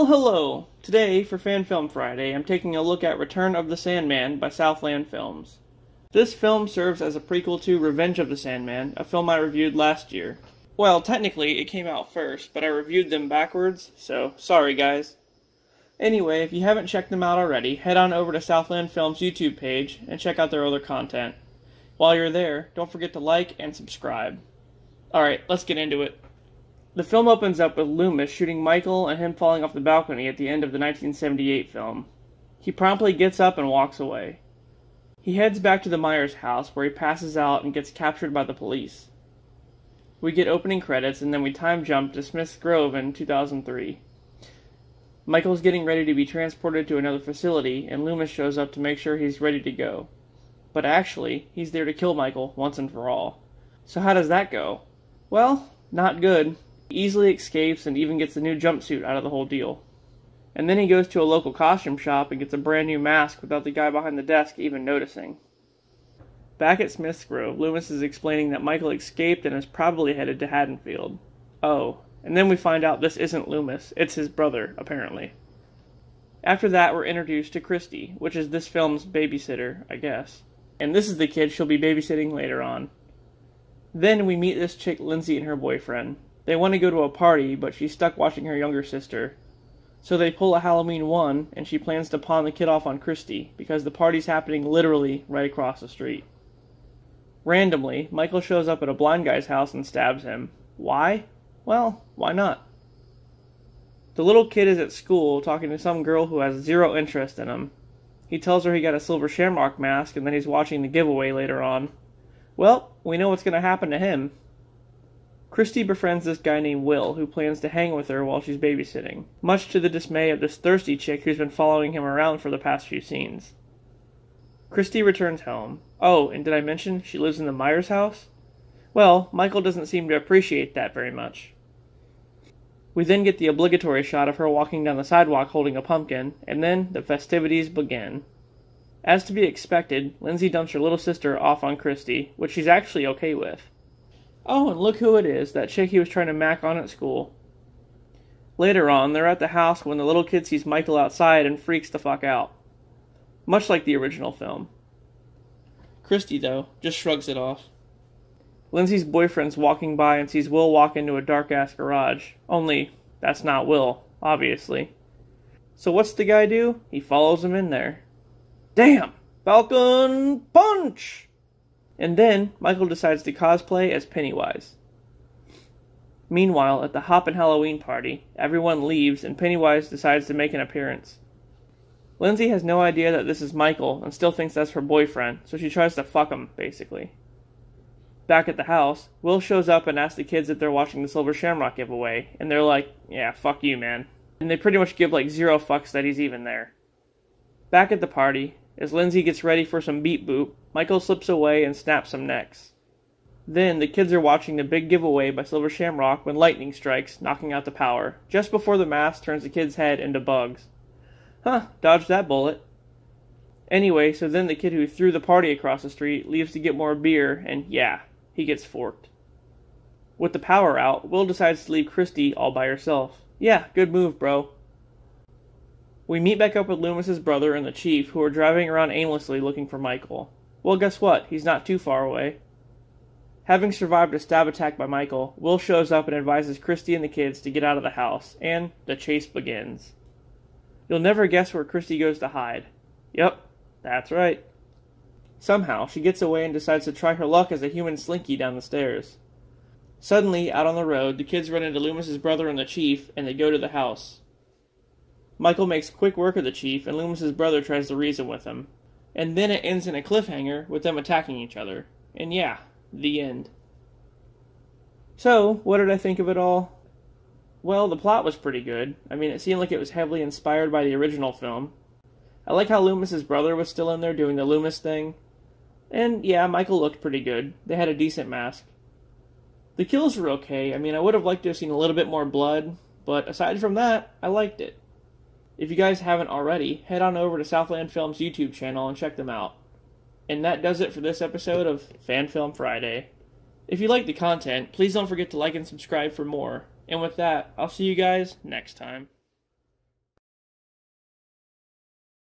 Well, hello! Today, for Fan Film Friday, I'm taking a look at Return of the Sandman by Southlan Films. This film serves as a prequel to Revenge of the Sandman, a film I reviewed last year. Well, technically, it came out first, but I reviewed them backwards, so sorry guys. Anyway, if you haven't checked them out already, head on over to Southlan Films' YouTube page and check out their other content. While you're there, don't forget to like and subscribe. Alright, let's get into it. The film opens up with Loomis shooting Michael and him falling off the balcony at the end of the 1978 film. He promptly gets up and walks away. He heads back to the Myers house where he passes out and gets captured by the police. We get opening credits and then we time jump to Smith's Grove in 2003. Michael's getting ready to be transported to another facility and Loomis shows up to make sure he's ready to go. But actually, he's there to kill Michael once and for all. So how does that go? Well, not good. He easily escapes and even gets a new jumpsuit out of the whole deal. And then he goes to a local costume shop and gets a brand new mask without the guy behind the desk even noticing. Back at Smith's Grove, Loomis is explaining that Michael escaped and is probably headed to Haddonfield. Oh, and then we find out this isn't Loomis, it's his brother, apparently. After that, we're introduced to Christy, which is this film's babysitter, I guess. And this is the kid she'll be babysitting later on. Then we meet this chick Lindsay and her boyfriend. They want to go to a party, but she's stuck watching her younger sister. So they pull a Halloween 1, and she plans to pawn the kid off on Christy, because the party's happening literally right across the street. Randomly, Michael shows up at a blind guy's house and stabs him. Why? Well, why not? The little kid is at school talking to some girl who has zero interest in him. He tells her he got a silver shamrock mask and then he's watching the giveaway later on. Well, we know what's going to happen to him. Christy befriends this guy named Will, who plans to hang with her while she's babysitting, much to the dismay of this thirsty chick who's been following him around for the past few scenes. Christy returns home. Oh, and did I mention she lives in the Myers house? Well, Michael doesn't seem to appreciate that very much. We then get the obligatory shot of her walking down the sidewalk holding a pumpkin, and then the festivities begin. As to be expected, Lindsay dumps her little sister off on Christy, which she's actually okay with. Oh, and look who it is, that chick he was trying to mac on at school. Later on, they're at the house when the little kid sees Michael outside and freaks the fuck out. Much like the original film. Christy, though, just shrugs it off. Lindsay's boyfriend's walking by and sees Will walk into a dark-ass garage. Only, that's not Will, obviously. So what's the guy do? He follows him in there. Damn! Falcon Punch! And then, Michael decides to cosplay as Pennywise. Meanwhile, at the Hoppin' Halloween party, everyone leaves and Pennywise decides to make an appearance. Lindsay has no idea that this is Michael and still thinks that's her boyfriend, so she tries to fuck him, basically. Back at the house, Will shows up and asks the kids if they're watching the Silver Shamrock giveaway, and they're like, yeah, fuck you, man. And they pretty much give like zero fucks that he's even there. Back at the party, as Lindsay gets ready for some beat boop, Michael slips away and snaps some necks. Then, the kids are watching the big giveaway by Silver Shamrock when lightning strikes, knocking out the power, just before the mask turns the kid's head into bugs. Huh, dodged that bullet. Anyway, so then the kid who threw the party across the street leaves to get more beer, and yeah, he gets forked. With the power out, Will decides to leave Christy all by herself. Yeah, good move, bro. We meet back up with Loomis's brother and the chief, who are driving around aimlessly looking for Michael. Well, guess what? He's not too far away. Having survived a stab attack by Michael, Will shows up and advises Christy and the kids to get out of the house, and the chase begins. You'll never guess where Christy goes to hide. Yep, that's right. Somehow, she gets away and decides to try her luck as a human slinky down the stairs. Suddenly, out on the road, the kids run into Loomis's brother and the chief, and they go to the house. Michael makes quick work of the chief, and Loomis's brother tries to reason with him. And then it ends in a cliffhanger, with them attacking each other. And yeah, the end. So, what did I think of it all? Well, the plot was pretty good. I mean, it seemed like it was heavily inspired by the original film. I like how Loomis's brother was still in there doing the Loomis thing. And yeah, Michael looked pretty good. They had a decent mask. The kills were okay. I mean, I would have liked to have seen a little bit more blood, but aside from that, I liked it. If you guys haven't already, head on over to Southlan Films' YouTube channel and check them out. And that does it for this episode of Fan Film Friday. If you like the content, please don't forget to like and subscribe for more. And with that, I'll see you guys next time.